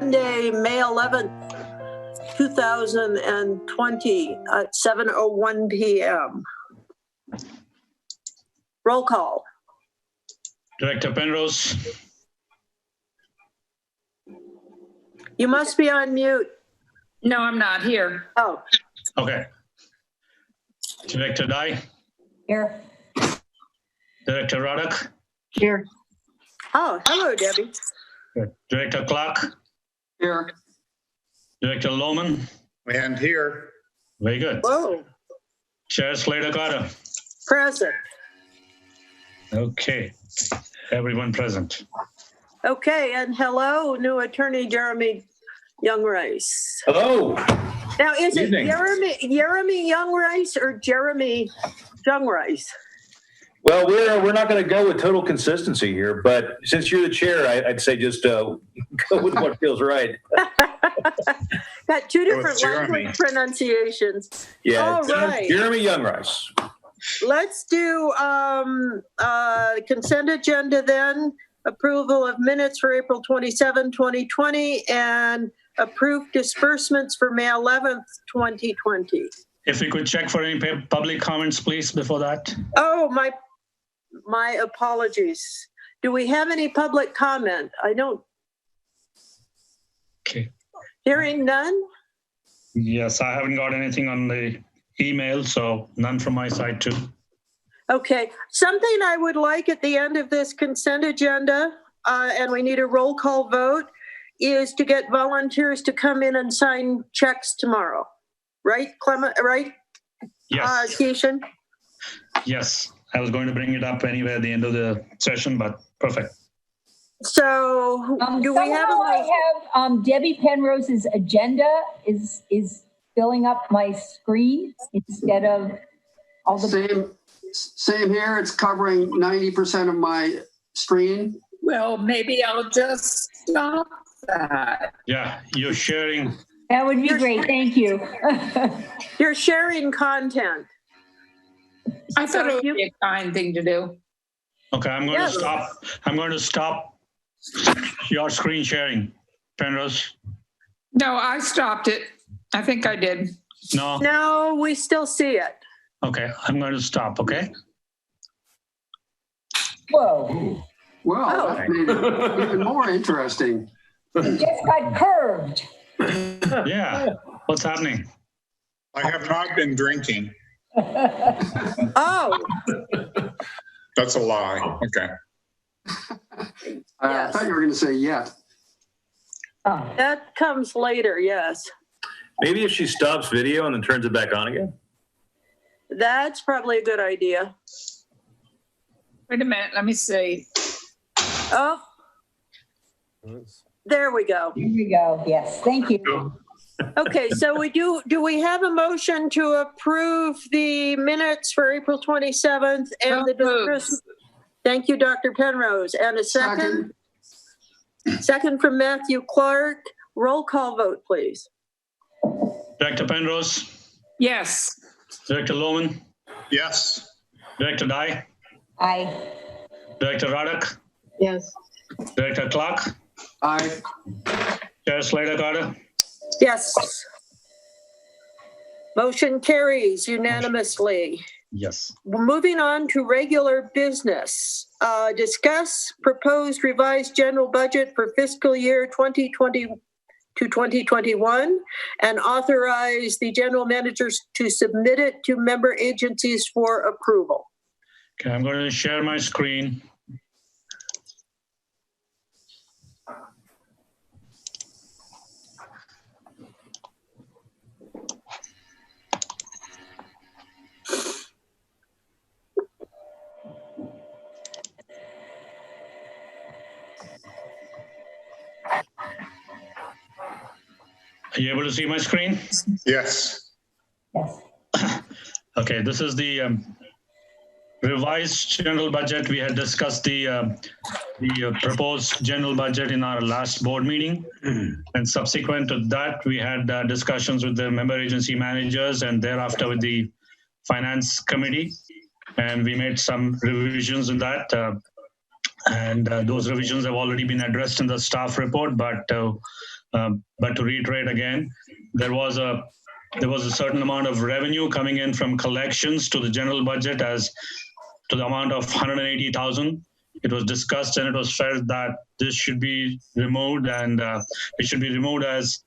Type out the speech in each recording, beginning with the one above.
Monday, May 11th, 2020 at 7:01 p.m. Roll call. Director Penrose. You must be on mute. No, I'm not here. Oh, Okay. Director Dye. Here. Director Roddick. Here. oh, hello, Debbie. Good. Director Clark. Here. Director Lohman. And here. Very good. Whoa, Chair Slater Carter. present. Okay. Everyone present. Okay, and hello, new attorney Jeremy Youngrice. Hello. Now, is it Evening. Jeremy Youngrice or Jeremy Youngrice? Well, we're not going to go with total consistency here, but since you're the chair, I'd say just go with what feels right. Got two Go with different Jeremy. language pronunciations. Yeah, All it's, right. Jeremy Youngrice. Let's do consent agenda then. Approval of minutes for April 27, 2020, and approved disbursements for May 11th, 2020. If we could check for any public comments, please, before that. Oh, my apologies. Do we have any public comment? I don't. Okay. Hearing none? Yes, I haven't got anything on the email, so none from my side too. Okay, something I would like at the end of this consent agenda, and we need a roll call vote, is to get volunteers to come in and sign checks tomorrow. Right, Clement, right? Yes. Keishan? Yes. I was going to bring it up anyway at the end of the session, but perfect. So do we have I have Debbie Penrose's agenda is filling up my screen instead of all the. Same here. It's covering 90% of my screen. Well, maybe I'll just stop that. Yeah, you're sharing. That would be great. Thank you. You're sharing content. I thought it would be a kind thing to do. Okay, I'm going to stop. I'm going to stop your screen sharing, Penrose. No, I stopped it. I think I did. No? No, we still see it. Okay, I'm going to stop, okay? Whoa. Well, Oh. that made it even more interesting. It just got curved. Yeah, what's happening? I have not been drinking. Oh, That's a lie. Okay. I thought you were going to say yet. Oh. that comes later, yes. Maybe if she stops video and then turns it back on again. That's probably a good idea. Wait a minute. Let me see. Oh, there we go. Here we go. Yes. Thank you. Okay, so do we have a motion to approve the minutes for April 27th and the So moved. disbursement? Thank you, Dr. Penrose. And a second? Second from Matthew Clark. Roll call vote, please. Director Penrose, Yes. Director Lohman, Yes. Director Dye, Aye. Director Roddick, Yes. Director Clark, Aye. Chair Slater Carter. Yes. Motion carries unanimously. Yes. We're moving on to regular business. Discuss proposed revised general budget for fiscal year 2020 to 2021 and authorize the general managers to submit it to member agencies for approval. Okay, I'm going to share my screen. Are you able to see my screen? Yes. Yes. Okay, this is the revised general budget. We had discussed the proposed general budget in our last board meeting. And subsequent to that, we had discussions with the member agency managers and thereafter with the finance committee. And we made some revisions in that. And those revisions have already been addressed in the staff report, but to reiterate again, there was a certain amount of revenue coming in from collections to the general budget as to the amount of 180,000. It was discussed and it was felt that this should be removed, and it should be removed as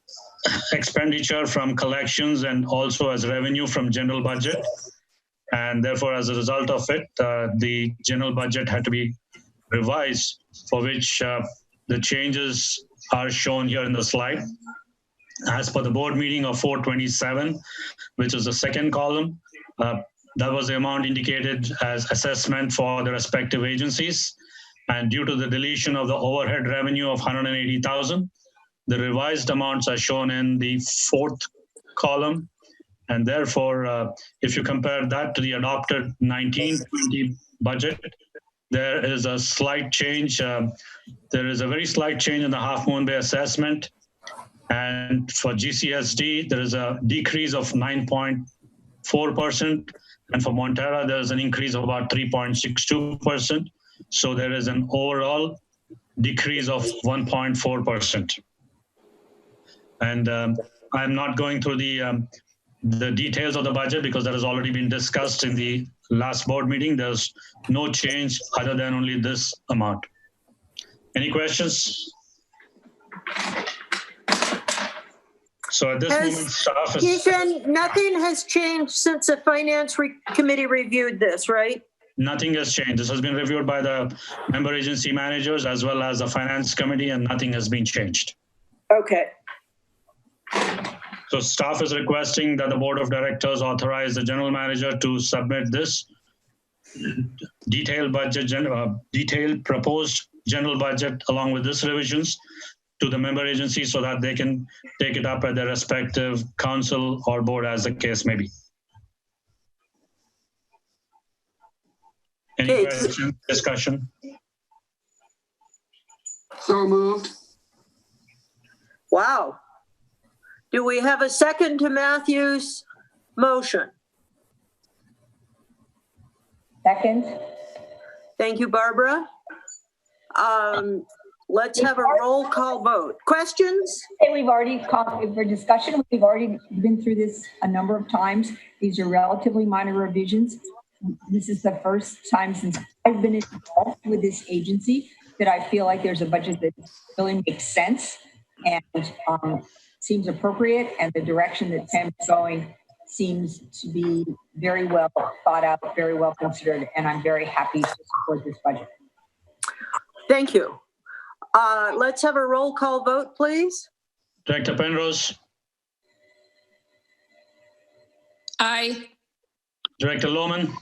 expenditure from collections and also as revenue from general budget. And therefore, as a result of it, the general budget had to be revised, for which the changes are shown here in the slide. As per the board meeting of 4/27, which is the second column, that was the amount indicated as assessment for the respective agencies. And due to the deletion of the overhead revenue of 180,000, the revised amounts are shown in the fourth column. And therefore, if you compare that to the adopted 19-20 budget, there is a slight change. There is a very slight change in the Half Moon Bay assessment. And for GCSD, there is a decrease of 9.4%. And for Montara, there is an increase of about 3.62%. So there is an overall decrease of 1.4%. And I'm not going through the details of the budget because that has already been discussed in the last board meeting. There's no change other than only this amount. Any questions? So at this moment, staff is... Keishan, nothing has changed since the finance committee reviewed this, right? Nothing has changed. This has been reviewed by the member agency managers as well as the finance committee, and nothing has been changed. Okay. So staff is requesting that the board of directors authorize the general manager to submit this detailed budget, detailed proposed general budget along with this revisions to the member agencies so that they can take it up at their respective council or board as the case may be. Any questions, discussion? So moved. Wow. Do we have a second to Matthew's motion? Second. Thank you, Barbara. Let's have a roll call vote. Questions? Okay, we've already called for discussion. We've already been through this a number of times. These are relatively minor revisions. This is the first time since I've been involved with this agency that I feel like there's a budget that really makes sense and seems appropriate, and the direction that Tim's going seems to be very well thought out, very well considered, and I'm very happy to support this budget. Thank you. Let's have a roll call vote, please. Director Penrose. Aye. Director Lohman.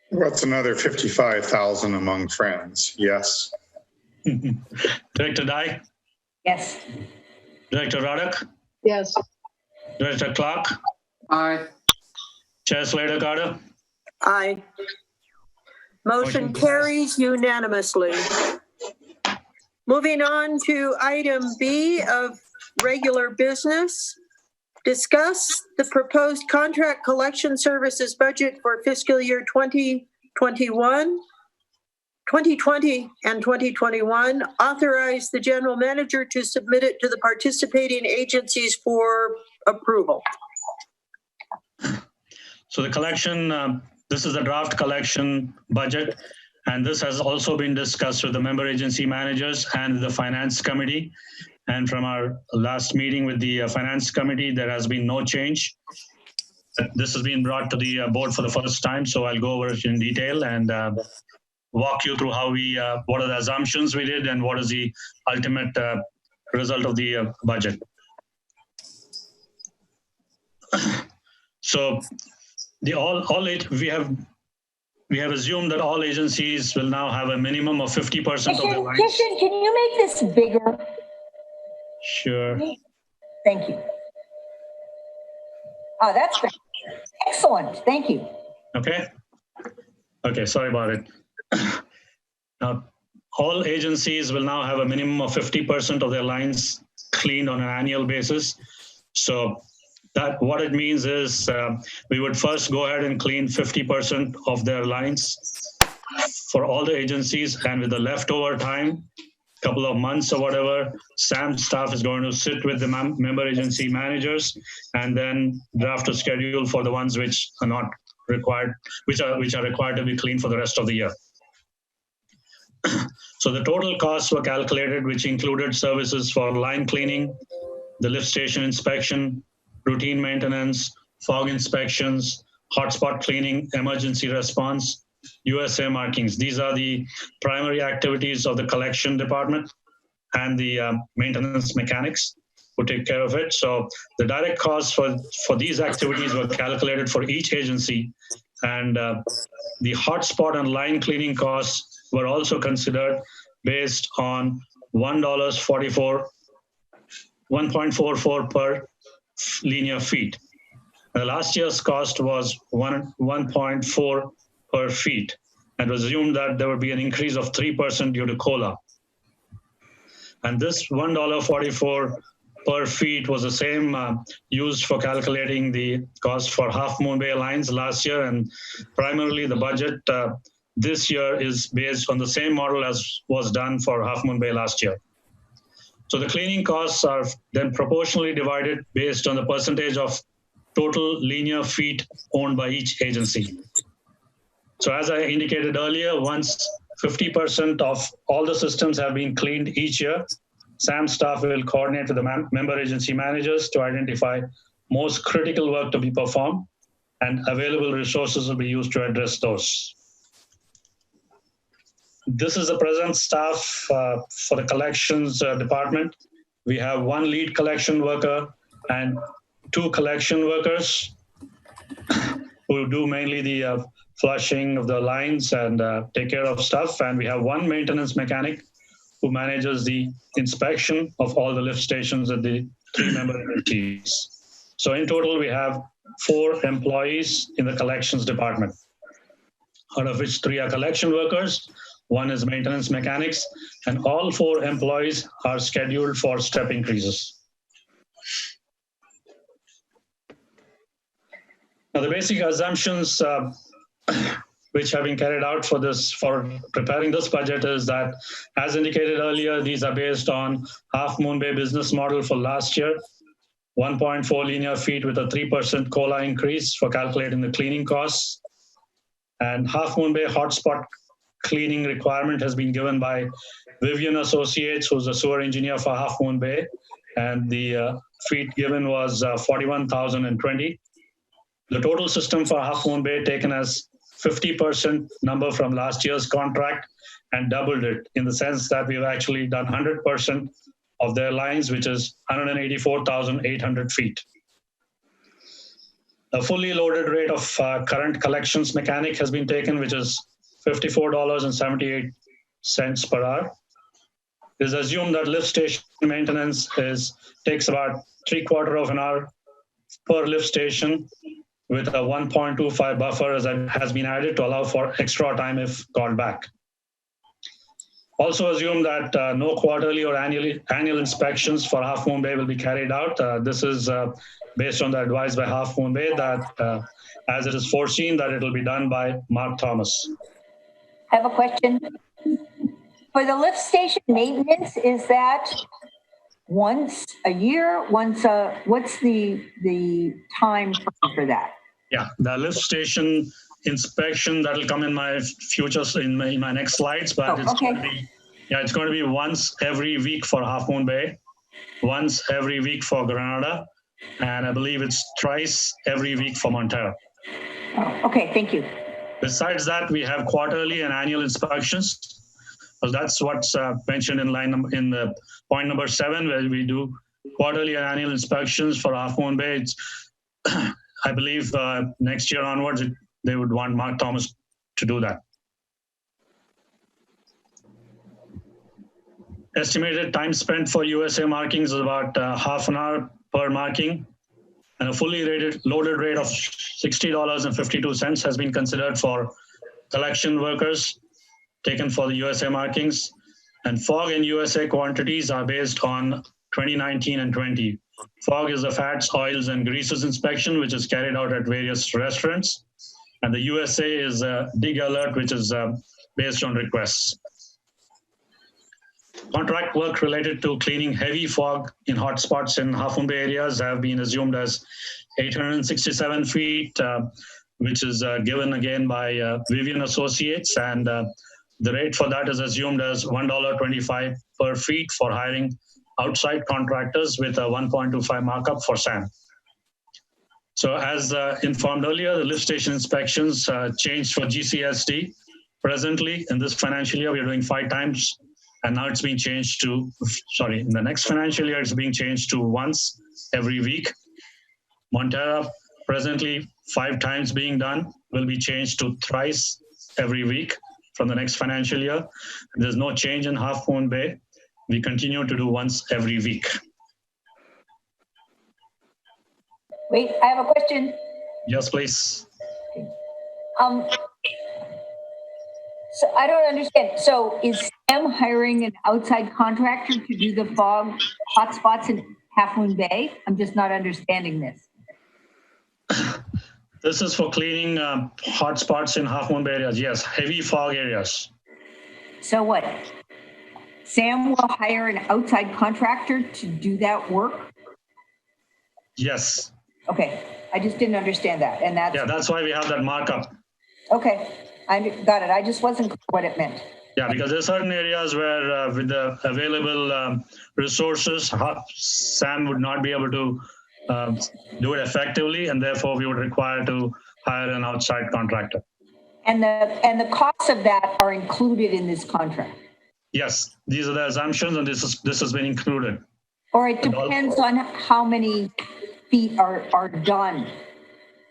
What's another 55,000 among friends? Yes. Director Dye. Yes. Director Roddick. Yes. Director Clark. Aye. Chair Slater Carter. Aye. Motion carries unanimously. Moving on to item B of regular business. Discuss the proposed contract collection services budget for fiscal year 2020 and 2021. Authorize the general manager to submit it to the participating agencies for approval. So the collection, this is the draft collection budget, and this has also been discussed with the member agency managers and the finance committee. And from our last meeting with the finance committee, there has been no change. This has been brought to the board for the first time, so I'll go over it in detail and walk you through how we, what are the assumptions we did and what is the ultimate result of the budget. So we have assumed that all agencies will now have a minimum of 50% of their lines. Christian, can you make this bigger? Sure. Thank you. Oh, that's great. Excellent. Thank you. Okay. Okay, sorry about it. All agencies will now have a minimum of 50% of their lines cleaned on an annual basis. So that what it means is we would first go ahead and clean 50% of their lines for all the agencies, and with the leftover time, couple of months or whatever, SAM staff is going to sit with the member agency managers and then draft a schedule for the ones which are not required, which are required to be cleaned for the rest of the year. So the total costs were calculated, which included services for line cleaning, the lift station inspection, routine maintenance, fog inspections, hotspot cleaning, emergency response, USA markings. These are the primary activities of the collection department and the maintenance mechanics who take care of it. So the direct costs for these activities were calculated for each agency, and the hotspot and line cleaning costs were also considered based on $1.44 per linear feet. The last year's cost was 1.4 per feet, and was assumed that there would be an increase of 3% due to COLA. And this $1.44 per feet was the same used for calculating the cost for Half Moon Bay lines last year, and primarily the budget this year is based on the same model as was done for Half Moon Bay last year. So the cleaning costs are then proportionally divided based on the percentage of total linear feet owned by each agency. So as I indicated earlier, once 50% of all the systems have been cleaned each year, SAM staff will coordinate with the member agency managers to identify most critical work to be performed, and available resources will be used to address those. This is the present staff for the collections department. We have one lead collection worker and 2 collection workers who do mainly the flushing of the lines and take care of stuff. And we have 1 maintenance mechanic who manages the inspection of all the lift stations at the 3 member agencies. So in total, we have 4 employees in the collections department, out of which 3 are collection workers, 1 is maintenance mechanics, and all 4 employees are scheduled for step increases. Now, the basic assumptions which have been carried out for preparing this budget is that, as indicated earlier, these are based on Half Moon Bay business model for last year, 1.4 linear feet with a 3% COLA increase for calculating the cleaning costs. And Half Moon Bay hotspot cleaning requirement has been given by Vivian Associates, who's a sewer engineer for Half Moon Bay. And the feet given was 41,020. The total system for Half Moon Bay taken as 50% number from last year's contract and doubled it, in the sense that we've actually done 100% of their lines, which is 184,800 feet. A fully loaded rate of current collections mechanic has been taken, which is $54.78 per hour. It is assumed that lift station maintenance takes about 3/4 of an hour per lift station, with a 1.25 buffer has been added to allow for extra time if called back. Also assume that no quarterly or annual inspections for Half Moon Bay will be carried out. This is based on the advice by Half Moon Bay that as it is foreseen that it will be done by Mark Thomas. I have a question. For the lift station maintenance, is that once a year, what's the time frame for that? Yeah, the lift station inspection that will come in my futures in my next slides, but Oh, it's okay. going to be it's going to be once every week for Half Moon Bay, once every week for Granada, and I believe it's thrice every week for Montero. Oh, okay, thank you. Besides that, we have quarterly and annual inspections. So that's what's mentioned in in the point number 7, where we do quarterly and annual inspections for Half Moon Bay. It's, I believe next year onwards, they would want Mark Thomas to do that. Estimated time spent for USA markings is about half an hour per marking, and a fully loaded rate of $60.52 has been considered for collection workers taken for the USA markings. And fog and USA quantities are based on 2019 and 20. Fog is the fats, oils, and greases inspection, which is carried out at various restaurants. And the USA is a dig alert, which is based on requests. Contract work related to cleaning heavy fog in hotspots in Half Moon Bay areas have been assumed as 867 feet, which is given again by Vivian Associates. And the rate for that is assumed as $1.25 per feet for hiring outside contractors with a 1.25 markup for sand. So as informed earlier, the lift station inspections changed for GCSD. Presently, in this financial year, we are doing 5 times, and now it's being changed to, sorry, in the next financial year, it's being changed to once every week. Montero, presently 5 times being done, will be changed to thrice every week from the next financial year. There's no change in Half Moon Bay. We continue to do once every week. Wait, I have a question. Yes, please. So I don't understand. So is Sam hiring an outside contractor to do the fog hotspots in Half Moon Bay? I'm just not understanding this. This is for cleaning hotspots in Half Moon Bay areas. Yes, heavy fog areas. So what? Sam will hire an outside contractor to do that work? Yes. Okay, I just didn't understand that. And that's, Yeah, that's why we have that markup. okay, I got it. I just wasn't clear what it meant. Yeah, because there are certain areas where with the available resources, Sam would not be able to do it effectively, and therefore we would require to hire an outside contractor. And the costs of that are included in this contract? Yes, these are the assumptions, and this has been included. Or it depends on how many feet are done?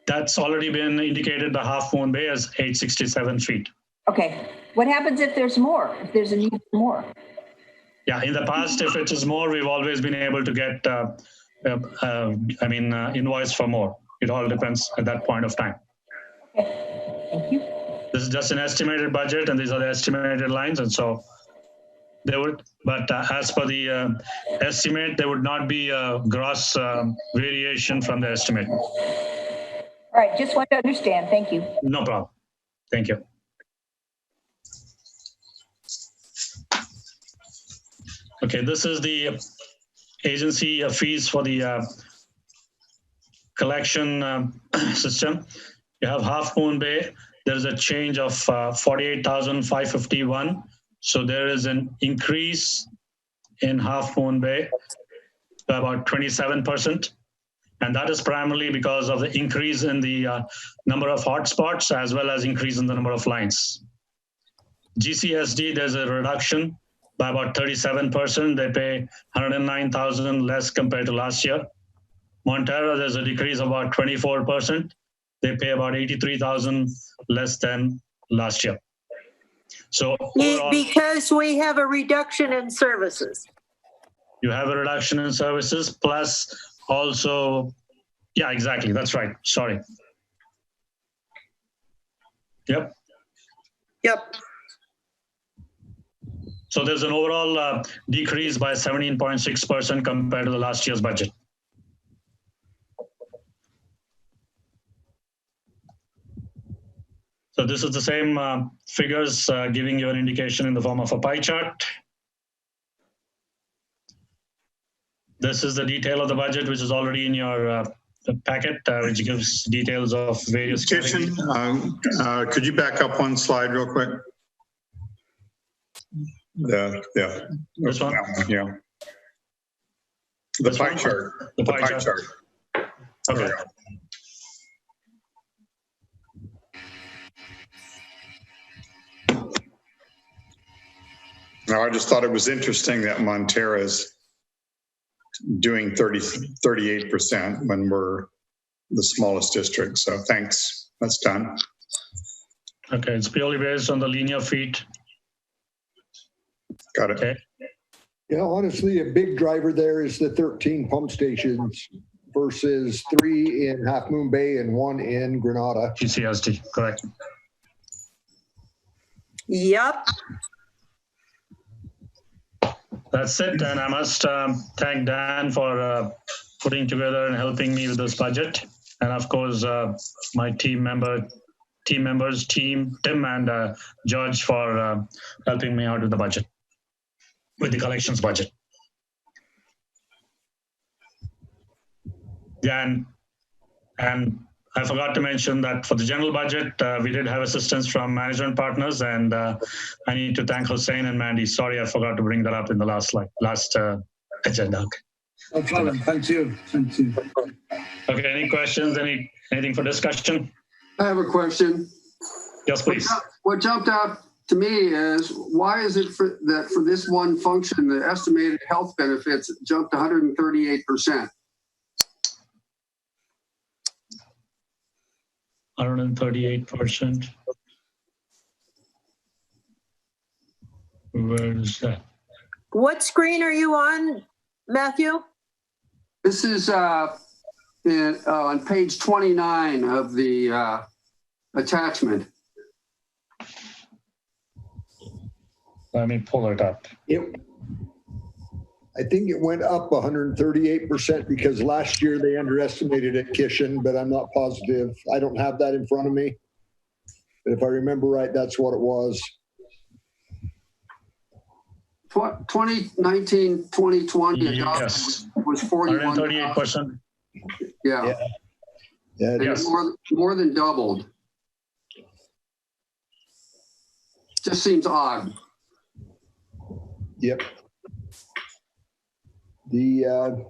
That's already been indicated by Half Moon Bay as 867 feet. Okay, what happens if there's more, if there's a need for more? Yeah, in the past, if it is more, we've always been able to get, invoice for more. It all depends at that point of time. Okay, thank you. This is just an estimated budget, and these are the estimated lines, and so they would, but as per the estimate, there would not be a gross variation from the estimate. All right, just want to understand. Thank you. No problem. Thank you. Okay, this is the agency fees for the collection system. You have Half Moon Bay. There is a change of 48,551. So there is an increase in Half Moon Bay by about 27%. And that is primarily because of the increase in the number of hotspots as well as increase in the number of lines. GCSD, there's a reduction by about 37%. They pay 109,000 less compared to last year. Montero, there's a decrease of about 24%. They pay about 83,000 less than last year. So overall, because we have a reduction in services. You have a reduction in services plus also, yeah, exactly. That's right. Sorry. Yep. Yep. So there's an overall decrease by 17.6% compared to the last year's budget. So this is the same figures giving you an indication in the form of a pie chart. This is the detail of the budget, which is already in your packet, which gives details of various Kitchen, categories. could you back up one slide real quick? Yeah. This one? Yeah. The This pie one? chart. The pie chart. Okay. Now, I just thought it was interesting that Montera's doing 38% when we're the smallest district. So thanks. That's done. Okay, it's purely based on the linear feet. Got it. Okay. Yeah, honestly, a big driver there is the 13 pump stations versus 3 in Half Moon Bay and 1 in Grenada. GCSD, correct. Yep. That's it. And I must thank Dan for putting together and helping me with this budget. And of course, my team members, Tim and George for helping me out with the budget, with the collections budget. Yeah, and I forgot to mention that for the general budget, we did have assistance from management partners, and I need to thank Hussein and Mandy. Sorry, I forgot to bring that up in the last agenda. No problem. Thank you. Thank you. Okay, any questions? Anything for discussion? I have a question. Yes, please. What jumped out to me is, why is it that for this one function, the estimated health benefits jumped 138%? 138%. Where is that? What screen are you on, Matthew? This is on page 29 of the attachment. Let me pull it up. I think it went up 138% because last year they underestimated at Kishin, but I'm not positive. I don't have that in front of me. But if I remember right, that's what it was. 2019, 2020 Yes. was 41. 138%. Yeah. Yeah, Yes. More than doubled. Just seems odd. Yep. The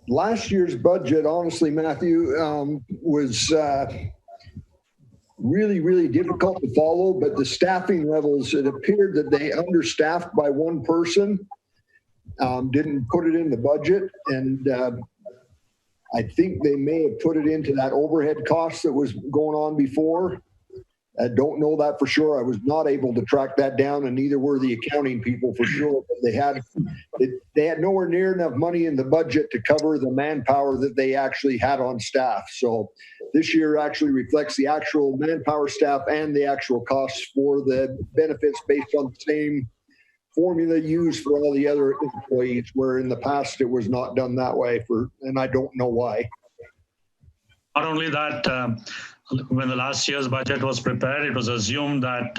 last year's budget, honestly, Matthew, was really, really difficult to follow, but the staffing levels, it appeared that they understaffed by one person, didn't put it in the budget, and I think they may have put it into that overhead cost that was going on before. I don't know that for sure. I was not able to track that down, and neither were the accounting people for sure. But they had nowhere near enough money in the budget to cover the manpower that they actually had on staff. So this year actually reflects the actual manpower staff and the actual costs for the benefits based on the same formula used for all the other employees, where in the past it was not done that way, and I don't know why. Not only that, when the last year's budget was prepared, it was assumed that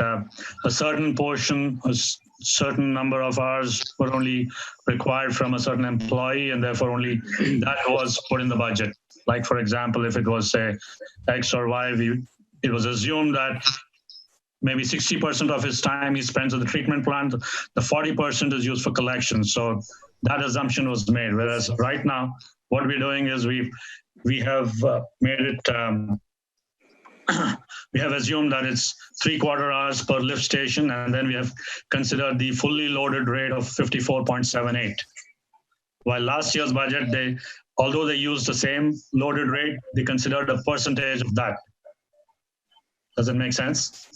a certain portion, a certain number of hours were only required from a certain employee, and therefore only that was put in the budget. Like, for example, if it was, say, X or Y, it was assumed that maybe 60% of his time he spends at the treatment plant, the 40% is used for collection. So that assumption was made. Whereas right now, what we're doing is we have made it, we have assumed that it's 3/4 hours per lift station, and then we have considered the fully loaded rate of 54.78. While last year's budget, although they used the same loaded rate, they considered a percentage of that. Does it make sense?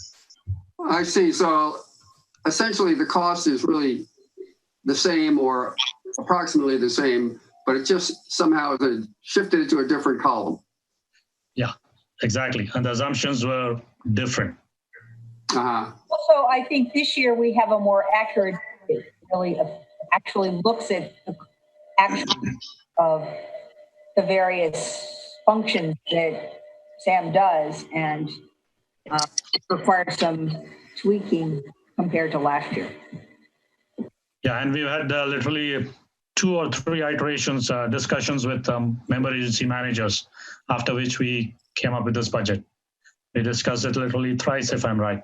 I see. So essentially the cost is really the same or approximately the same, but it just somehow shifted it to a different column. Yeah, exactly. And the assumptions were different. Also, I think this year we have a more accurate, really actually looks at the action of the various functions that Sam does, and requires some tweaking compared to last year. Yeah, and we've had literally 2 or 3 iterations, discussions with member agency managers, after which we came up with this budget. We discussed it literally thrice, if I'm right.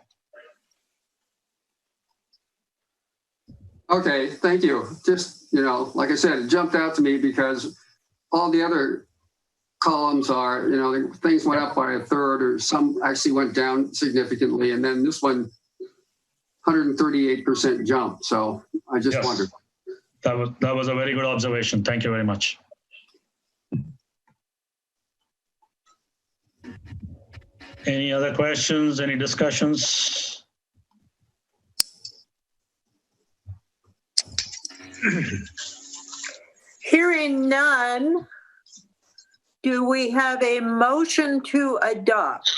Okay, thank you. Just, like I said, it jumped out to me because all the other columns are, things went up by a third or some actually went down significantly. And then this one, 138% jump. So I just wondered. That was a very good observation. Thank you very much. Any other questions? Any discussions? Hearing none, do we have a motion to adopt?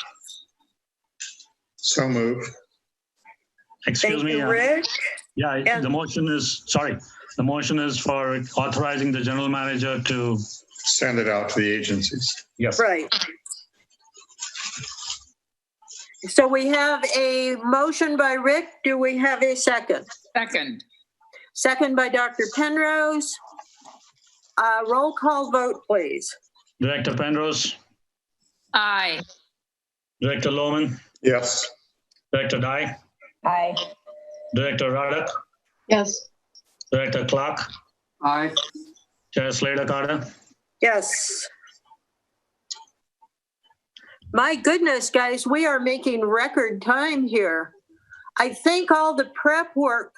So move. Excuse Thank me. you, Rick. Yeah, And- the motion is for authorizing the general manager to Send it out to the agencies. yes. Right. So we have a motion by Rick. Do we have a second? Second. Second by Dr. Penrose. Roll call vote, please. Director Penrose, Aye. Director Lohman, Yes. Director Dye, Aye. Director Radek, Yes. Director Clark, Aye. Chair Slater Carter. Yes. My goodness, guys, we are making record time here. I think all the prep work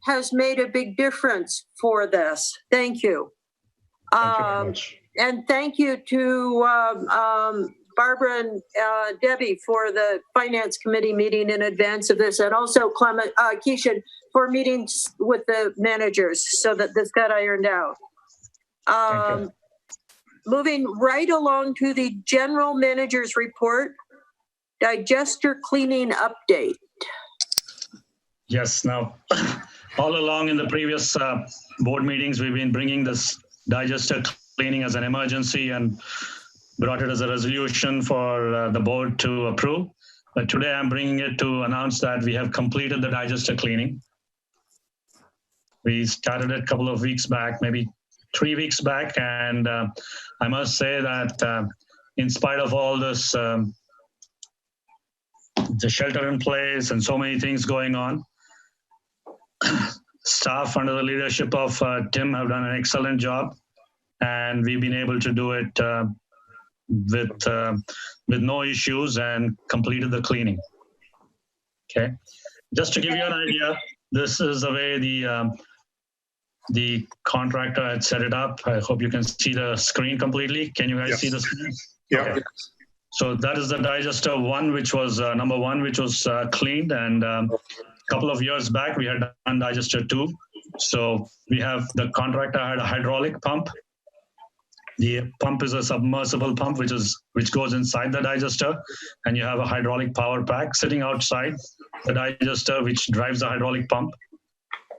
has made a big difference for this. Thank you. Thank you very much. And thank you to Barbara and Debbie for the Finance Committee meeting in advance of this, and also Keisha for meetings with the managers so that this got ironed out. Thank you. Moving right along to the general manager's report, digester cleaning update. Yes, now, all along in the previous board meetings, we've been bringing this digester cleaning as an emergency and brought it as a resolution for the board to approve. But today I'm bringing it to announce that we have completed the digester cleaning. We started it a couple of weeks back, maybe 3 weeks back. And I must say that in spite of all this, the shelter in place and so many things going on, staff under the leadership of Tim have done an excellent job, and we've been able to do it with no issues and completed the cleaning. Okay, just to give you an idea, this is the way the contractor had set it up. I hope you can see the screen completely. Can you guys see the screen? Yeah. Okay. So that is the digester one, which was number one, which was cleaned, and couple of years back, we had done digester 2. So we have the contractor had a hydraulic pump. The pump is a submersible pump, which goes inside the digester, and you have a hydraulic power pack sitting outside the digester, which drives the hydraulic pump.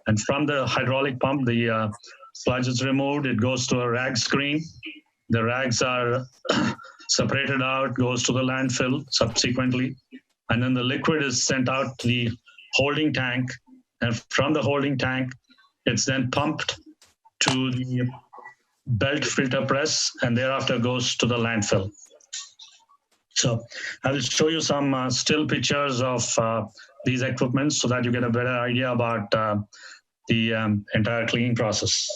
And from the hydraulic pump, the sludge is removed. It goes to a rag screen. The rags are separated out, goes to the landfill subsequently, and then the liquid is sent out to the holding tank, and from the holding tank, it's then pumped to the belt filter press, and thereafter goes to the landfill. So I will show you some still pictures of these equipments so that you get a better idea about the entire cleaning process.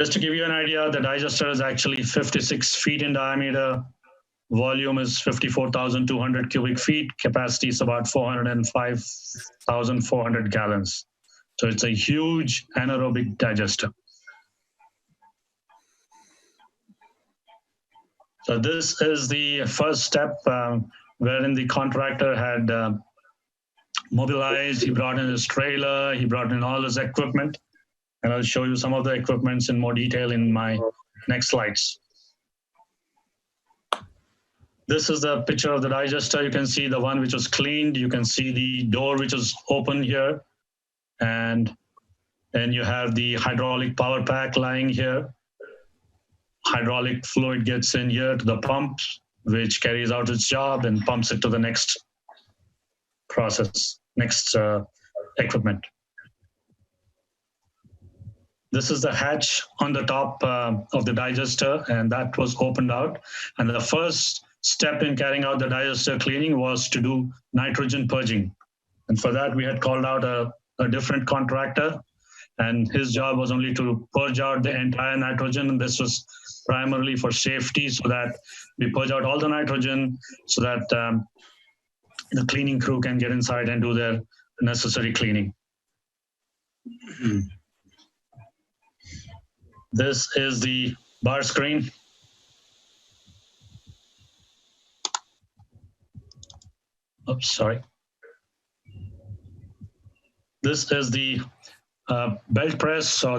Just to give you an idea, the digester is actually 56 feet in diameter. Volume is 54,200 cubic feet. Capacity is about 405,400 gallons. So it's a huge anaerobic digester. So this is the first step wherein the contractor had mobilized. He brought in his trailer. He brought in all his equipment. And I'll show you some of the equipments in more detail in my next slides. This is the picture of the digester. You can see the one which was cleaned. You can see the door which is open here. And then you have the hydraulic power pack lying here. Hydraulic fluid gets in here to the pump, which carries out its job and pumps it to the next process, next equipment. This is the hatch on the top of the digester, and that was opened out. And the first step in carrying out the digester cleaning was to do nitrogen purging. And for that, we had called out a different contractor, and his job was only to purge out the entire nitrogen. And this was primarily for safety, so that we purge out all the nitrogen so that the cleaning crew can get inside and do their necessary cleaning. This is the bar screen. Oops, sorry. This is the belt press, or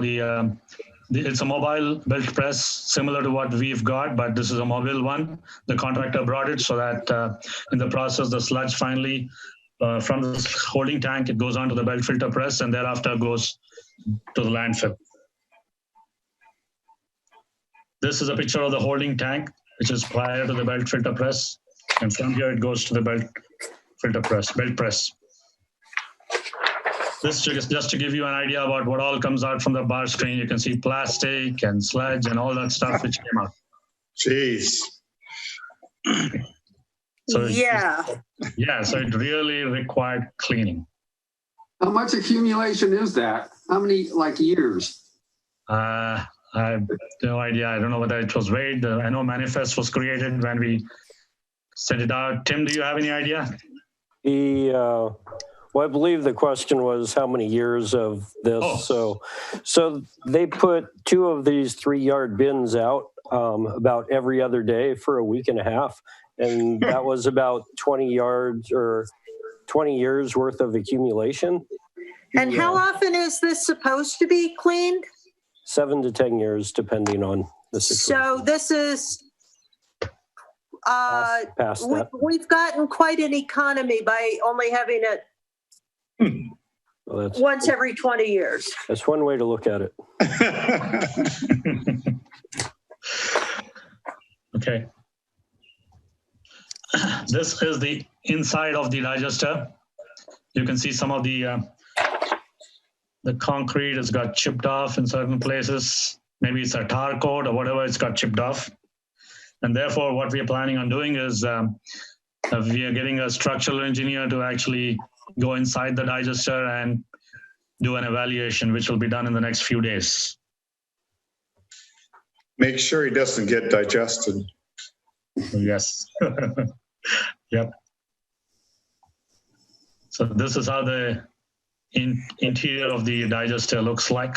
it's a mobile belt press similar to what we've got, but this is a mobile one. The contractor brought it so that in the process, the sludge finally from the holding tank, it goes onto the belt filter press and thereafter goes to the landfill. This is a picture of the holding tank, which is prior to the belt filter press. And from here, it goes to the belt filter press, belt press. This is just to give you an idea about what all comes out from the bar screen. You can see plastic and sludge and all that stuff which came out. Jeez. So Yeah. So it really required cleaning. How much accumulation is that? How many years? I have no idea. I don't know whether it was weighed. I know manifest was created when we sent it out. Tim, do you have any idea? Well, I believe the question was how many years of this. Oh. So they put 2 of these 3-yard bins out about every other day for a week and a half. And that was about 20 yards or 20 years worth of accumulation. And how often is this supposed to be cleaned? 7 to 10 years, depending on the situation. So this is, Past that. we've gotten quite an economy by only having it Well, once every 20 years. that's one way to look at it. Okay. This is the inside of the digester. You can see some of the concrete has got chipped off in certain places. Maybe it's a tar coat or whatever, it's got chipped off. And therefore, what we are planning on doing is we are getting a structural engineer to actually go inside the digester and do an evaluation, which will be done in the next few days. Make sure he doesn't get digested. Yes. Yep. So this is how the interior of the digester looks like.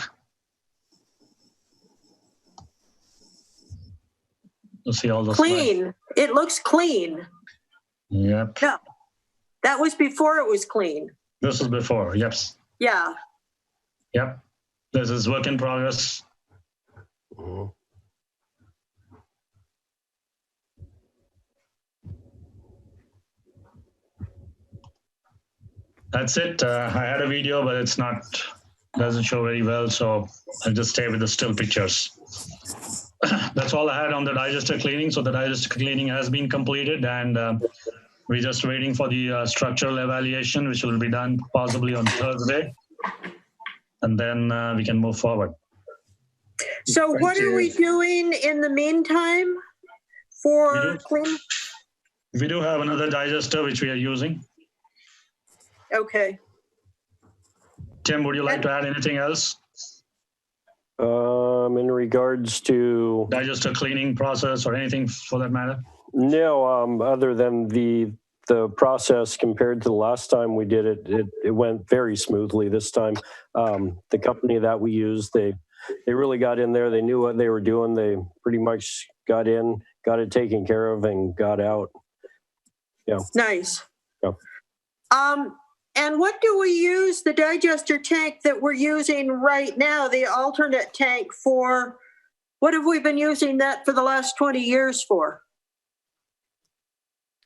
You'll see all the Clean. It looks clean. Yep. No, that was before it was clean. This is before. Yep. Yeah. Yep. This is work in progress. That's it. I had a video, but it's not, doesn't show very well. So I'll just stay with the still pictures. That's all I had on the digester cleaning. So the digester cleaning has been completed, and we're just waiting for the structural evaluation, which will be done possibly on Thursday. And then we can move forward. So what are we doing in the meantime for cleaning? We do have another digester, which we are using. Okay. Tim, would you like to add anything else? In regards to Digester cleaning process or anything for that matter? no, other than the process compared to the last time we did it, it went very smoothly this time. The company that we used, they really got in there. They knew what they were doing. They pretty much got in, got it taken care of, and got out. Yeah. Nice. Yeah. And what do we use the digester tank that we're using right now, the alternate tank, for? What have we been using that for the last 20 years for?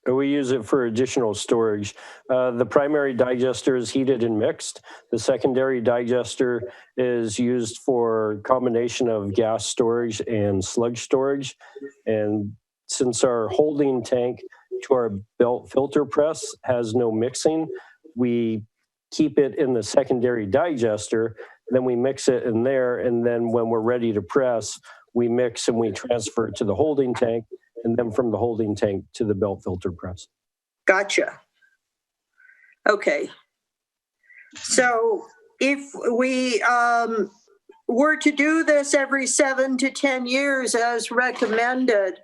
We use it for additional storage. The primary digester is heated and mixed. The secondary digester is used for combination of gas storage and sludge storage. And since our holding tank to our belt filter press has no mixing, we keep it in the secondary digester then we mix it in there, and then when we're ready to press, we mix and we transfer it to the holding tank, and then from the holding tank to the belt filter press. Gotcha. Okay. So if we were to do this every 7 to 10 years as recommended,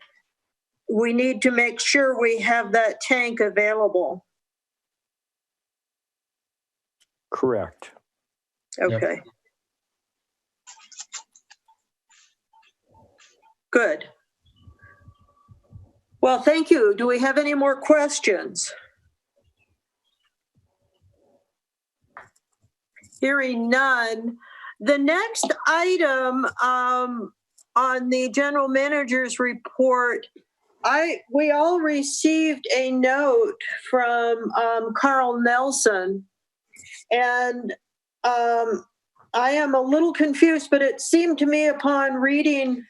we need to make sure we have that tank available. Correct. Okay. Yep. Good. Well, thank you. Do we have any more questions? Hearing none. The next item on the general manager's report, we all received a note from Carl Nelson, and I am a little confused, but it seemed to me upon reading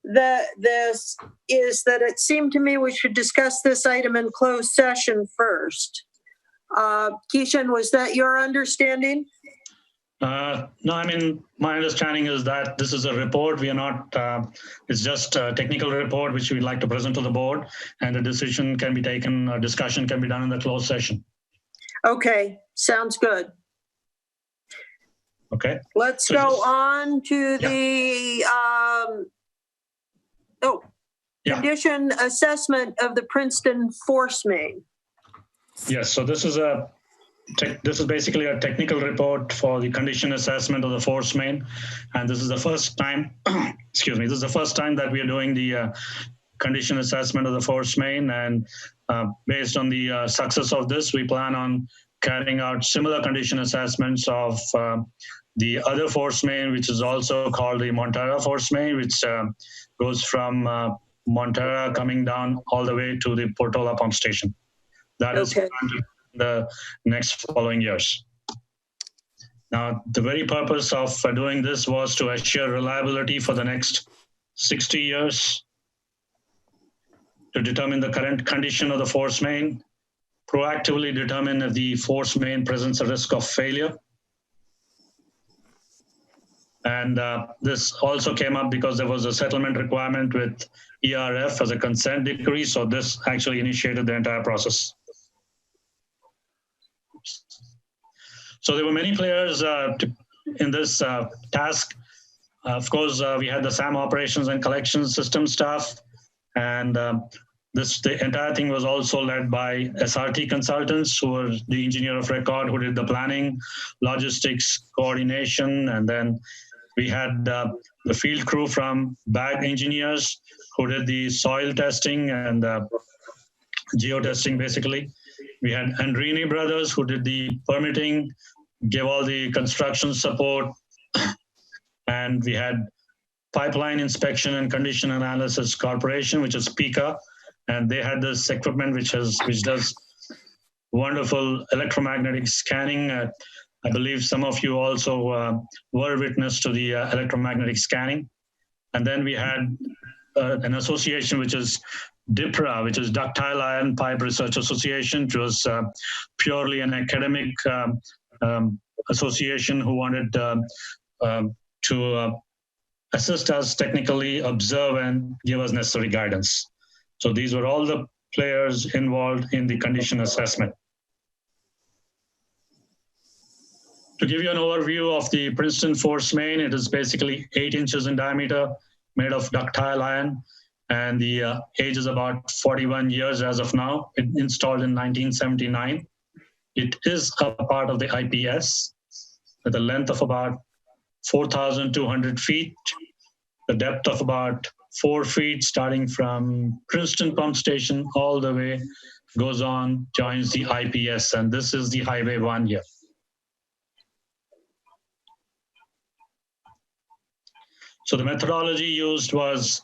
it seemed to me we should discuss this item in closed session first. Keishan, was that your understanding? No, I mean, my understanding is that this is a report. We are not, it's just a technical report which we'd like to present to the board, and a decision can be taken, a discussion can be done in the closed session. Okay, sounds good. Okay. Let's go on to the condition assessment of the Princeton force main. Yes, so this is basically a technical report for the condition assessment of the force main, and this is the first time, excuse me, this is the first time that we are doing the condition assessment of the force main, and based on the success of this, we plan on carrying out similar condition assessments of the other force main, which is also called the Montara force main, which goes from Montara coming down all the way to the Portola pump station. That is planned to the next following years. Now, the very purpose of doing this was to assure reliability for the next 60 years, to determine the current condition of the force main, proactively determine if the force main presents a risk of failure. And this also came up because there was a settlement requirement with ERF as a consent decree, so this actually initiated the entire process. So there were many players in this task. Of course, we had the SAM operations and collection system staff, and the entire thing was also led by SRT consultants, who were the engineer of record, who did the planning, logistics, coordination, and then we had the field crew from BAG engineers, who did the soil testing and geotesting, basically. We had Andrini Brothers, who did the permitting, gave all the construction support, and we had Pipeline Inspection and Condition Analysis Corporation, which is PICA, and they had this equipment which does wonderful electromagnetic scanning. I believe some of you also were witness to the electromagnetic scanning. And then we had an association which is DIPRA, which is Ductile Iron Pipe Research Association, which was purely an academic association who wanted to assist us technically, observe, and give us necessary guidance. So these were all the players involved in the condition assessment. To give you an overview of the Princeton force main, it is basically 8 inches in diameter, made of ductile iron, and the age is about 41 years as of now. It installed in 1979. It is a part of the IPS with a length of about 4,200 feet, the depth of about 4 feet, starting from Princeton Pump Station all the way, goes on, joins the IPS, and this is the Highway 1 here. So the methodology used was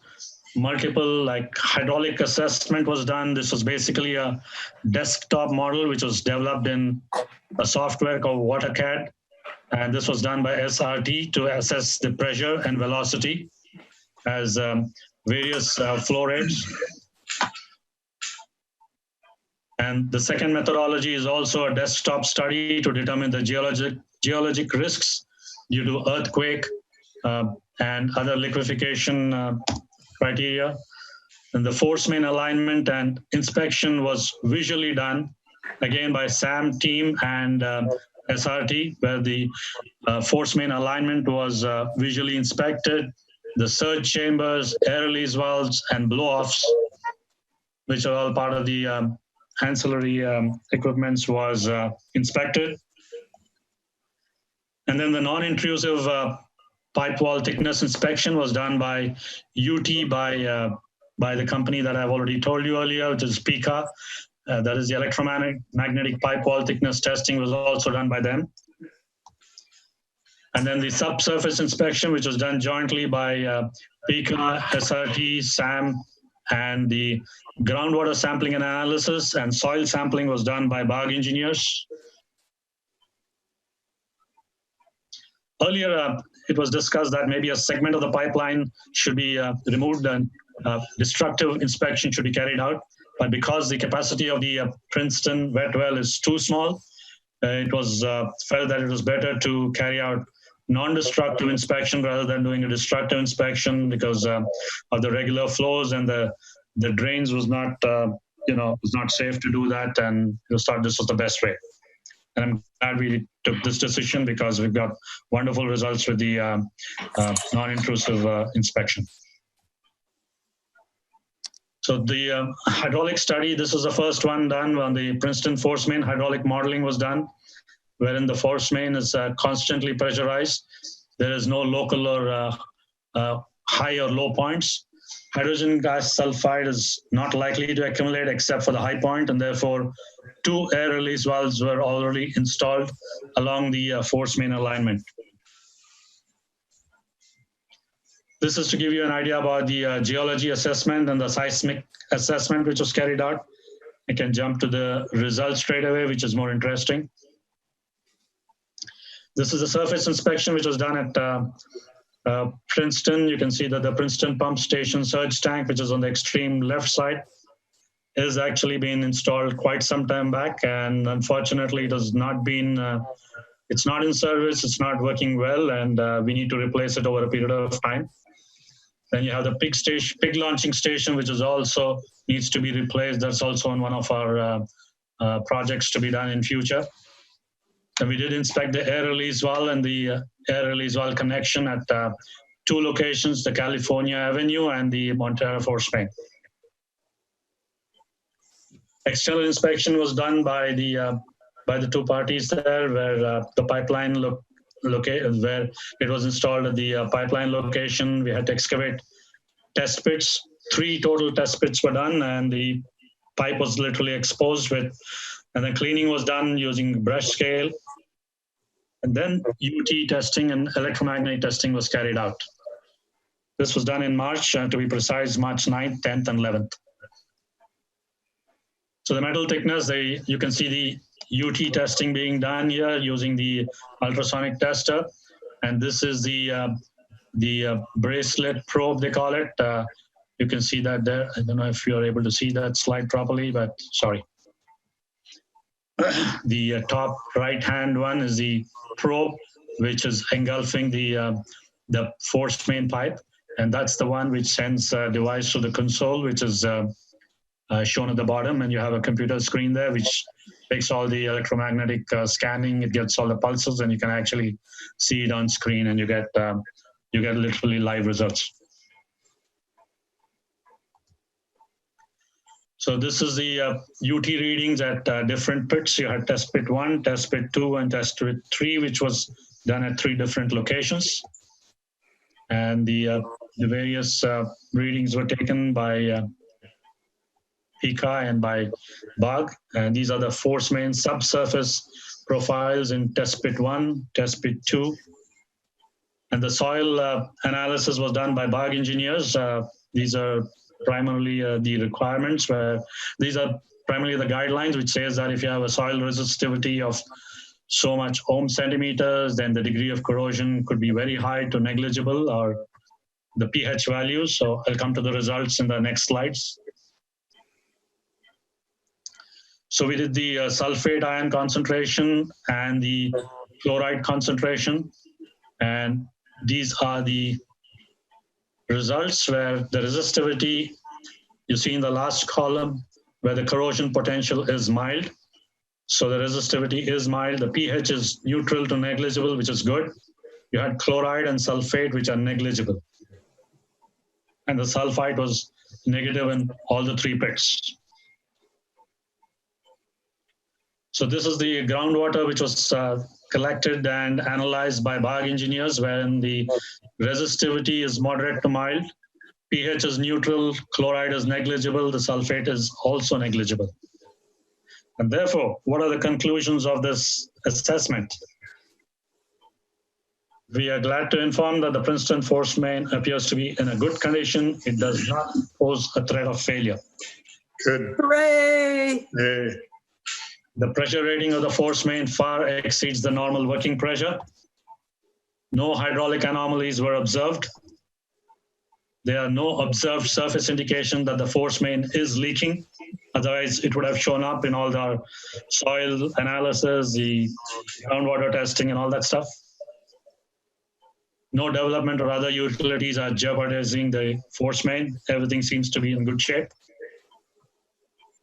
multiple, like hydraulic assessment was done. This was basically a desktop model, which was developed in a software called WaterCAD. And this was done by SRT to assess the pressure and velocity as various flow rates. And the second methodology is also a desktop study to determine the geologic risks due to earthquake and other liquefaction criteria. And the force main alignment and inspection was visually done, again by SAM team and SRT, where the force main alignment was visually inspected. The surge chambers, air release valves, and blow-offs, which are all part of the ancillary equipments, was inspected. And then the non-intrusive pipe wall thickness inspection was done by UT by the company that I've already told you earlier, which is PICA. That is the electromagnetic pipe wall thickness testing was also done by them. And then the subsurface inspection, which was done jointly by PICA, SRT, SAM, and the groundwater sampling and analysis and soil sampling was done by BAG engineers. Earlier, it was discussed that maybe a segment of the pipeline should be removed and destructive inspection should be carried out. But because the capacity of the Princeton wet well is too small, it was felt that it was better to carry out non-destructive inspection rather than doing a destructive inspection because of the regular flows and the drains was not, was not safe to do that, and this was the best way. And I'm glad we took this decision because we've got wonderful results with the non-intrusive inspection. So the hydraulic study, this was the first one done when the Princeton force main hydraulic modeling was done, wherein the force main is constantly pressurized. There is no local or high or low points. Hydrogen gas sulfide is not likely to accumulate except for the high point, and therefore 2 air release valves were already installed along the force main alignment. This is to give you an idea about the geology assessment and the seismic assessment which was carried out. I can jump to the results straight away, which is more interesting. This is a surface inspection which was done at Princeton. You can see that the Princeton pump station surge tank, which is on the extreme left side, is actually being installed quite some time back, and unfortunately it has not been, it's not in service, it's not working well, and we need to replace it over a period of time. Then you have the pig launching station, which is also needs to be replaced. That's also on one of our projects to be done in future. And we did inspect the air release valve and the air release valve connection at 2 locations, the California Avenue and the Montero force main. External inspection was done by the 2 parties there, where the pipeline where it was installed at the pipeline location. We had to excavate test pits. 3 total test pits were done, and the pipe was literally exposed and then cleaning was done using brush scale. And then UT testing and electromagnetic testing was carried out. This was done in March, to be precise, March 9th, 10th, and 11th. So the metal thickness, you can see the UT testing being done here using the ultrasonic tester. And this is the bracelet probe, they call it. You can see that there. I don't know if you're able to see that slide properly, but sorry. The top right-hand one is the probe, which is engulfing the force main pipe. And that's the one which sends a device to the console, which is shown at the bottom. And you have a computer screen there, which takes all the electromagnetic scanning. It gets all the pulses, and you can actually see it on screen, and you get literally live results. So this is the UT readings at different pits. You had test pit 1, test pit 2, and test pit 3, which was done at 3 different locations. And the various readings were taken by PICA and by BAG. And these are the force main subsurface profiles in test pit 1, test pit 2. And the soil analysis was done by BAG engineers. These are primarily the requirements, where these are primarily the guidelines, which says that if you have a soil resistivity of so much ohm centimeters, then the degree of corrosion could be very high to negligible, or the pH values. So I'll come to the results in the next slides. So we did the sulfate ion concentration and the chloride concentration. And these are the results where the resistivity, you see in the last column, where the corrosion potential is mild. So the resistivity is mild. The pH is neutral to negligible, which is good. You had chloride and sulfate, which are negligible. And the sulfite was negative in all the three pits. So this is the groundwater, which was collected and analyzed by bioengineers, wherein the resistivity is moderate to mild, pH is neutral, chloride is negligible, the sulfate is also negligible. And therefore, what are the conclusions of this assessment? We are glad to inform that the Princeton force main appears to be in a good condition. It does not pose a threat of failure. Good. Hooray! Yay. The pressure rating of the force main far exceeds the normal working pressure. No hydraulic anomalies were observed. There are no observed surface indication that the force main is leaking. Otherwise, it would have shown up in all the soil analysis, the groundwater testing, and all that stuff. No development or other utilities are jeopardizing the force main. Everything seems to be in good shape.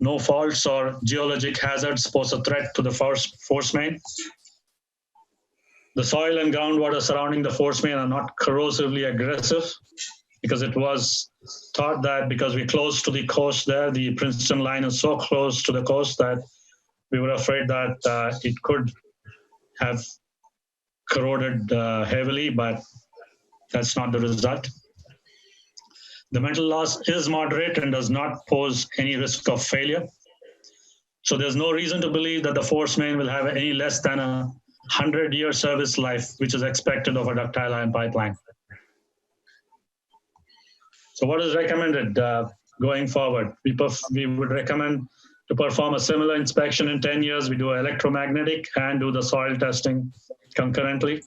No faults or geologic hazards pose a threat to the force main. The soil and groundwater surrounding the force main are not corrosively aggressive, because it was thought that because we're close to the coast there, the Princeton line is so close to the coast that we were afraid that it could have corroded heavily, but that's not the result. The mental loss is moderate and does not pose any risk of failure. So there's no reason to believe that the force main will have any less than a 100-year service life, which is expected of a ductile iron pipeline. So what is recommended going forward? We would recommend to perform a similar inspection in 10 years. We do electromagnetic and do the soil testing concurrently.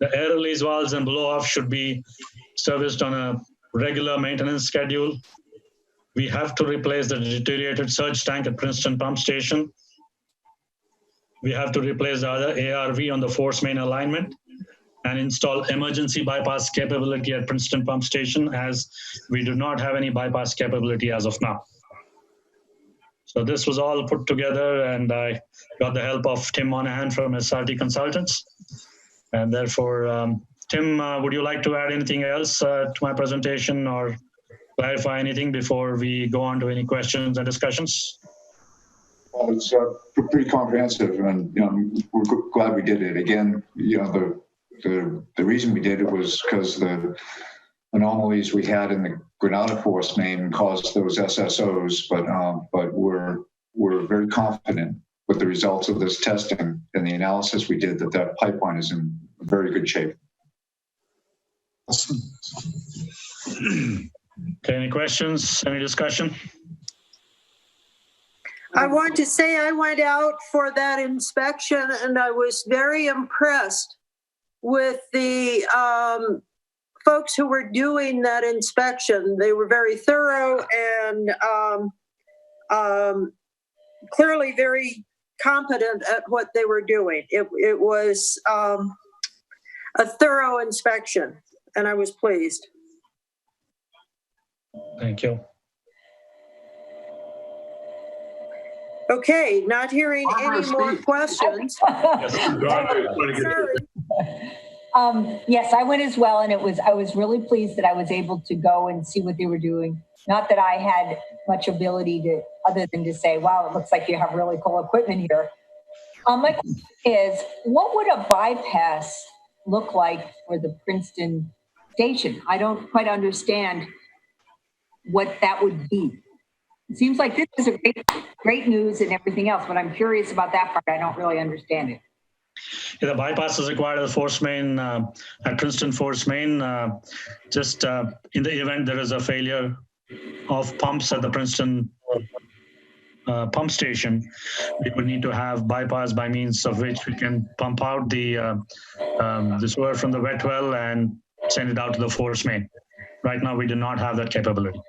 The air release valves and blow-off should be serviced on a regular maintenance schedule. We have to replace the deteriorated surge tank at Princeton Pump Station. We have to replace the other ARV on the force main alignment and install emergency bypass capability at Princeton Pump Station, as we do not have any bypass capability as of now. So this was all put together, and I got the help of Tim Monahan from SRT Consultants. And therefore, Tim, would you like to add anything else to my presentation or clarify anything before we go on to any questions and discussions? Well, it's pretty comprehensive, and we're glad we did it. Again, the reason we did it was because the anomalies we had in the Granada force main caused those SSOs, but we're very confident with the results of this testing and the analysis we did that pipeline is in very good shape. Awesome. Okay, any questions, any discussion? I want to say I went out for that inspection and I was very impressed with the folks who were doing that inspection. They were very thorough and clearly very competent at what they were doing. It was a thorough inspection, and I was pleased. Thank you. Okay, not hearing any more questions. Yes, I went as well, and I was really pleased that I was able to go and see what they were doing. Not that I had much ability to, other than to say, wow, it looks like you have really cool equipment here. My question is, what would a bypass look like for the Princeton station? I don't quite understand what that would be. It seems like this is a great news and everything else, but I'm curious about that part. I don't really understand it. Yeah, the bypass is required at the force main, at Princeton force main. Just in the event there is a failure of pumps at the Princeton pump station, we would need to have bypass, by means of which we can pump out the sewer from the wet well and send it out to the force main. Right now, we do not have that capability.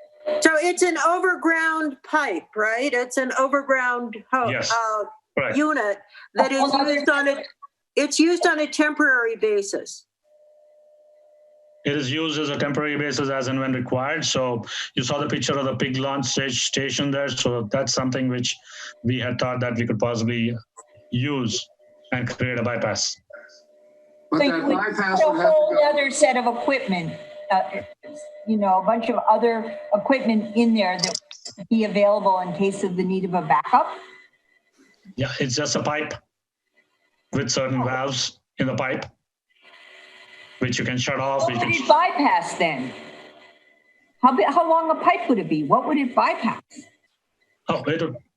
So it's an overground pipe, right? It's an overground Yes, unit that is used on it. It's used on a temporary basis. It is used as a temporary basis as and when required. So you saw the picture of the pig launch station there. So that's something which we had thought that we could possibly use and create a bypass. But So that you would bypass need a would have to whole go. other set of equipment, a bunch of other equipment in there that would be available in case of the need of a backup? Yeah, it's just a pipe with certain valves in the pipe, which you can shut off. What would it bypass then? How long a pipe would it be? What would it bypass? Oh,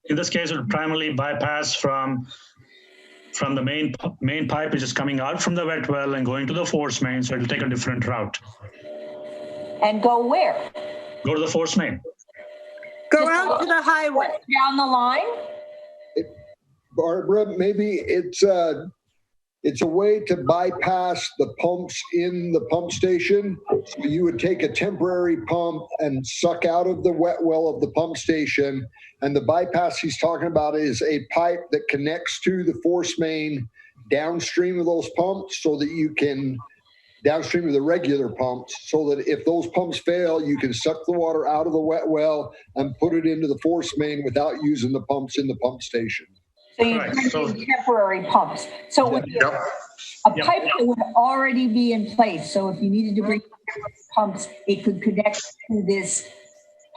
in this case, it would primarily bypass from the main pipe, which is coming out from the wet well and going to the force main. So it'll take a different route. And go where? Go to the force main. Go out to the highway. Down the line? Barbara, maybe it's a way to bypass the pumps in the pump station. So you would take a temporary pump and suck out of the wet well of the pump station. And the bypass he's talking about is a pipe that connects to the force main downstream of those pumps so that you can, downstream of the regular pumps, so that if those pumps fail, you can suck the water out of the wet well and put it into the force main without using the pumps in the pump station. So you need temporary pumps. So it would be a pipe that would already be in place. So if you needed to bring pumps, it could connect to this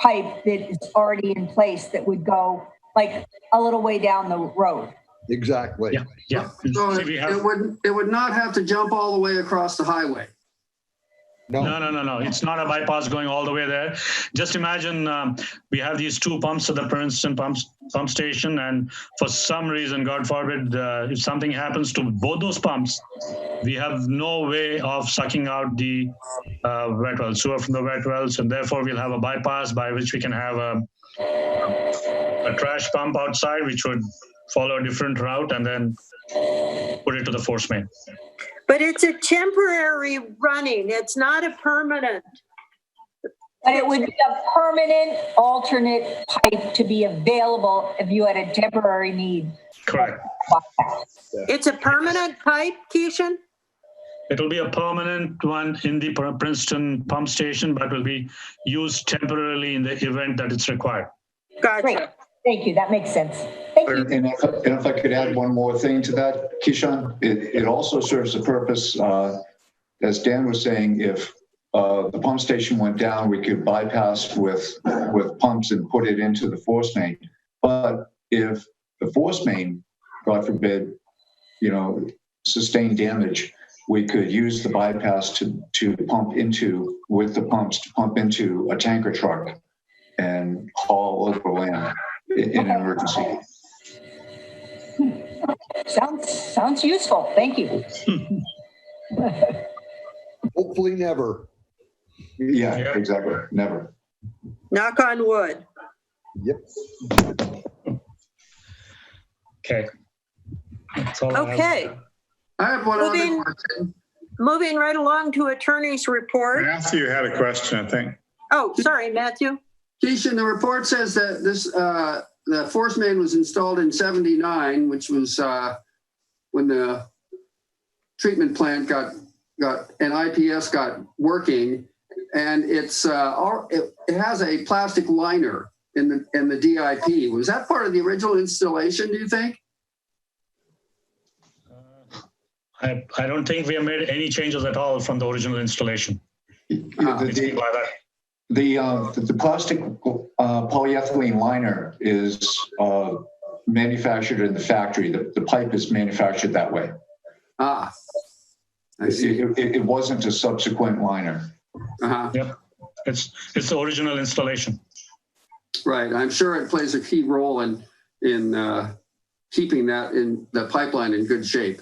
pipe that is already in place that would go like a little way down the road. Exactly. Yeah. So it would not have to jump all the way across the highway. No. It's not a bypass going all the way there. Just imagine we have these two pumps at the Princeton pump station, and for some reason, God forbid, if something happens to both those pumps, we have no way of sucking out the wet well, sewer from the wet wells, and therefore we'll have a bypass by which we can have a trash pump outside, which would follow a different route and then put it to the force main. But it's a temporary running. It's not a permanent. But it would be a permanent alternate pipe to be available if you had a temporary need. Correct. It's a permanent pipe, Keishan? It will be a permanent one in the Princeton pump station, but will be used temporarily in the event that it's required. Gotcha. Great. Thank you. That makes sense. Thank you. And if I could add one more thing to that, Keishan, it also serves the purpose, as Dan was saying, if the pump station went down, we could bypass with pumps and put it into the force main. But if the force main, God forbid, sustained damage, we could use the bypass to pump into, with the pumps, to pump into a tanker truck and haul overland in an emergency. Sounds useful. Thank you. Hopefully never. Yeah, exactly. Never. Knock on wood. Yep. Okay. That's all Okay. I have one other question. Moving right along to attorney's report. Matthew had a question, I think. Oh, sorry, Matthew. Keishan, the report says that this the force main was installed in '79, which was when the treatment plant got and IPS got working, and it has a plastic liner in the DIP. Was that part of the original installation, do you think? I don't think we have made any changes at all from the original installation. The plastic polyethylene liner is manufactured in the factory. The pipe is manufactured that way. I see. It wasn't a subsequent liner. Yep, it's the original installation. Right. I'm sure it plays a key role in keeping that in the pipeline in good shape.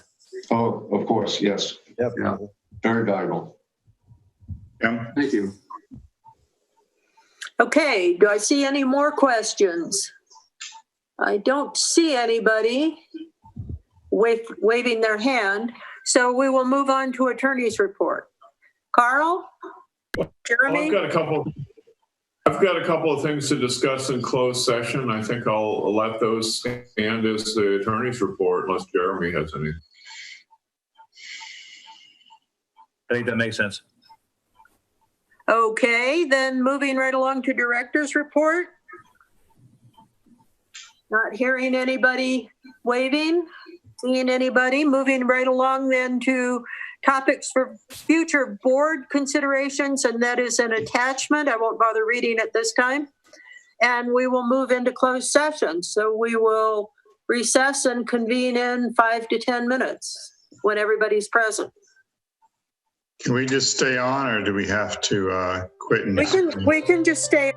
Oh, of course, yes. Yep. Yeah. Very valuable. Yeah. Thank you. Okay, do I see any more questions? I don't see anybody waving their hand, so we will move on to attorney's report. Carl? Jeremy? I've got a couple of things to discuss in closed session. I think I'll let those stand as the attorney's report unless Jeremy has any. I think that makes sense. Okay, then moving right along to director's report. Not hearing anybody waving, seeing anybody. Moving right along then to topics for future board considerations, and that is an attachment. I won't bother reading it this time. And we will move into closed session. So we will recess and convene in 5 to 10 minutes when everybody's present. Can we just stay on or do we have to quit? We can just stay.